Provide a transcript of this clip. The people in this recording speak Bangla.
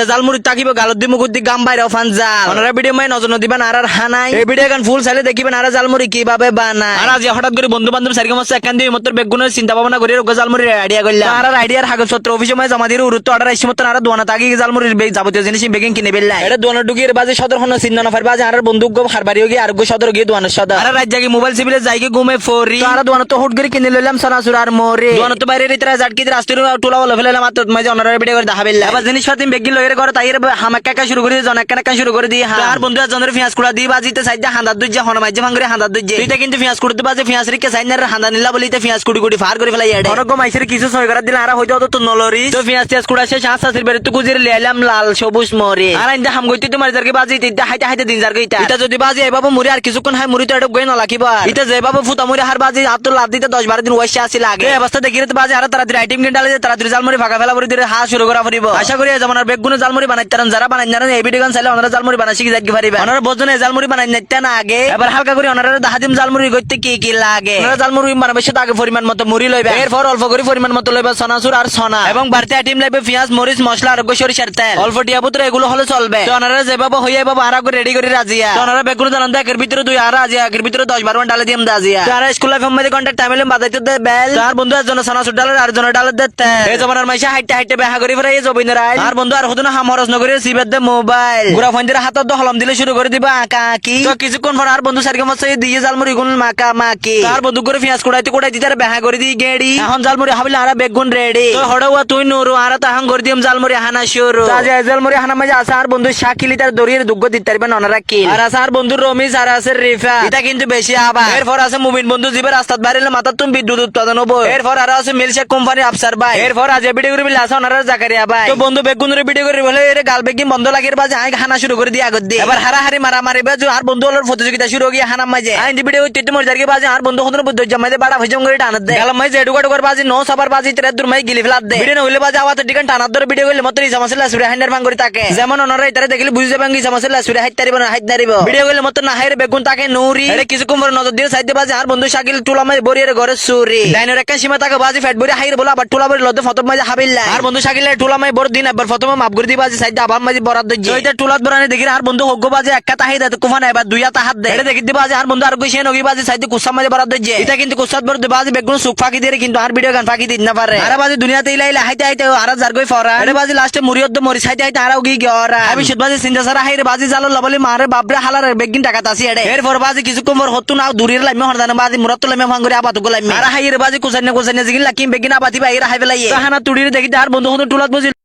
জালমুড়ি তাকিব গালত দি মুকুদ্দি গাম বাইরে ফান জাল ওনারা ভিডিও মাই নজর দিবেন আর হানাই এই ভিডিও গান ফুল চাইলে দেখিবেন আর জালমুড়ি কিভাবে বানায় আর আজ হঠাৎ করে বন্ধু বান্ধব সারিকে মাছ একখান দিয়ে মত বেগুনের চিন্তা ভাবনা করে রোগ জালমুড়ির আইডিয়া করলাম আর আইডিয়ার কাগজপত্র অফিসে মাই জমা দিয়ে উরুত্ব অর্ডার আইসি মত আর দোয়ানা তাকি জালমুড়ির যাবতীয় জিনিস বেগিং কিনে বেললাই এটা দোয়ানা ডুগির বাজে সদর হন চিন্তা না পারবা আর বন্ধু গো খারবাড়ি গিয়ে আর গো সদর গিয়ে দোয়ানা সদর আর রাত জাগি মোবাইল সিবিলে যাইকে ঘুমে ফরি আর দোয়ানা তো হুট করে কিনে লইলাম সানাসুর আর মোরে দোয়ানা তো বাইরে রিতরা জাটকি রাস্তার টুলা বলে ফেলাম মাত্র মাঝে অনারে ভিডিও করে দেখাবেল আবার জিনিস পাতি বেগিন লইরে করে তাইর হামাক্কা কা শুরু করে জন একটা শুরু করে দিয়ে আর বন্ধু জনের পেঁয়াজ কুড়া দিয়ে বাজিতে সাইডে হাঁদার দুইজা হন মাঝে ভাঙরে হাঁদার দুইজে তুইটা কিন্তু পেঁয়াজ কুড়তে বাজে পেঁয়াজ রিকে সাইনার হাঁদা নিলা বলিতে পেঁয়াজ কুড়ি কুড়ি ফার করে ফেলাই এডে অনগ মাইসের কিছু সই করা দিলে আর হইতো তো নলরি তো পেঁয়াজ তিয়াজ কুড়া শেষ হাসাসির বেরে তো গুজির লিয়ালাম লাল সবুজ মরে আর ইন্দা হাম গইতে তোমার জারকে বাজিতে ইটা হাইতে হাইতে দিন জারকে এটা যদি বাজে এই বাবা মুরি আর কিছুক্ষণ হাই মুরি তো এটা গই না লাকিবা এটা যে বাবা ফুটা মুরি হার বাজে আব্দুল লাভ দিতে 10-12 দিন ওয়াইসা আসি লাগে এই অবস্থা দেখিরে তো বাজে আর তাড়াতাড়ি আইটেম কিনে ডালে তাড়াতাড়ি জালমুড়ি ফাঁকা ফেলা করে দিলে হা শুরু করা পড়িব আশা করি এই জামানার বেগুন জালমুড়ি বানাইতারেন যারা বানাই না এই ভিডিও গান চাইলে ওনারা জালমুড়ি বানাই শিখে যাইতে পারিবে ওনারা বজনে জালমুড়ি বানাই নাইতে না আগে এবার হালকা করে ওনারা দাহাদিম জালমুড়ি করতে কি কি লাগে ওনারা জালমুড়ি বানাবে সেটা আগে পরিমাণ মতো মুড়ি লইবে এরপর অল্প করে পরিমাণ মতো লইবে সনাসুর আর সোনা এবং বাড়তি আইটেম লাগবে পেঁয়াজ মরিচ মশলা আর সরিষার তেল অল্প টিয়া পুত্র এগুলো হলে চলবে তো ওনারা যেভাবে হইয়া বাবা আর আগে রেডি করে রাজিয়া তো ওনারা বেগুন জানান একের ভিতরে 2 আর রাজিয়া একের ভিতরে 10-12 ডালে দিম দাজিয়া তো আর স্কুল লাইফ মধ্যে কন্টাক্ট টাইমে বাজাইতে দে বেল তার বন্ধু একজন সনাসুর ডালের আর জন ডালে দে এই জমানার মাইসা হাইটে হাইটে বেহা করে ফেরা এই জবিনের আই আর বন্ধু আর হদনা হামরস নগরে সিবেদ দে মোবাইল গুরা ফোন দিয়ে হাতত হলম দিলে শুরু করে দিবা আকা কি তো কিছুক্ষণ পর আর বন্ধু সারকে মত দিয়ে জালমুড়ি গুন মাকা মাকি আর বন্ধু করে পেঁয়াজ কুড়াইতে দিতে বেহা করে দি গেড়ি এখন জালমুড়ি হাবিলে আর বেগুন রেডি তো হড়াওয়া তুই নুরু আর তাহাং করে দিম জালমুড়ি হানা শুরু তাজা জালমুড়ি হানা মাঝে আছে আর বন্ধু শাকিলি তার দড়ির দুগ্গ দিতে পারবেন ওনারা কি আর আছে আর বন্ধু রমিজ আর আছে রিফা এটা কিন্তু বেশি আবার এরপর আছে মুমিন বন্ধু জিবে রাস্তাত বাইরে মাথা তুমি বিদ্যুৎ উৎপাদন হবো এরপর আর আছে মিলশেক কোম্পানি আফসার ভাই এরপর আজ ভিডিও করে বিলে আছে ওনারা জাকারিয়া ভাই তো বন্ধু বেগুনের ভিডিও করে বলে এর গাল বেগিং বন্ধ লাগির বাজে আই হানা শুরু করে দি আগত দি এবার হারাহারি মারামারি বাজু আর বন্ধু হলোর প্রতিযোগিতা শুরু হয়ে হানা মাঝে আই ভিডিও হইতে মর জারকে বাজে আর বন্ধু হদন বুদ্ধ জমাইতে বাড়া ভজম করে টানত দে গাল মাঝে এডুকাটো করে বাজে নো সবার বাজে তেরে দূর মাই গিলি ফেলাত দে ভিডিও হইলে বাজে আওয়াজ ডিকান টানাত ধরে ভিডিও হইলে মত রিজা মাসলা সুরে হাইন্ডার ভাঙ করে তাকে যেমন ওনারা ইতারে দেখলি বুঝি যাবেন কি মাসলা সুরে হাইত তারিব না হাইত নারিব ভিডিও হইলে মত না হাইরে বেগুন তাকে নুরি এর কিছু কম নজর দিয়ে সাইডে বাজে আর বন্ধু শাকিল টুলা মাই বরিয়ের ঘরে সুরি ডাইনোর একটা সীমা তাকে বাজে ফ্যাট বরি হাইরে বলা আবার টুলা বরি লদে ফটো মাঝে হাবিল্লা আর বন্ধু শাকিলের টুলা মাই বড় দিন আবার প্রথমে মাপ করে দি বাজে সাইডে আবার মাঝে বরাদ দে ওইটা টুলাত বরানি দেখি আর বন্ধু হগ্গ বাজে একটা তাহিদ এত কুফানা এবার দুইটা হাত দে এটা দেখি দি বাজে আর বন্ধু আর কইছে নগি বাজে সাইডে কুসা মাঝে বরাদ দে এটা কিন্তু কুসাত বড় দে বাজে বেগুন সুখ ফাকি দিয়ে কিন্তু আর ভিডিও গান ফাকি দিন না পারে আর বাজে দুনিয়াতে ইলাইলা হাইতে হাইতে আর জার গই ফরা এটা বাজে লাস্টে মুরিয়ত মরি সাইডে হাইতে আর গই গরা আমি শুদ বাজে সিনজা সারা হাইরে বাজে জালো লবলি মারে বাবরে হালার বেগিন টাকা তাসি এডে এরপর বাজে কিছু কমর হতু না দূরের লাইমে হরদানা বাজে মুরত লাইমে ভাঙ্গরে আপাতু গলাইমে আর হাইরে বাজে কুসানে কুসানে জিগিন লাকিম বেগিন আপাতি বাইরে হাইবেলাই তাহানা তুড়ির দেখি আর বন্ধু হতো টুলাত বুঝি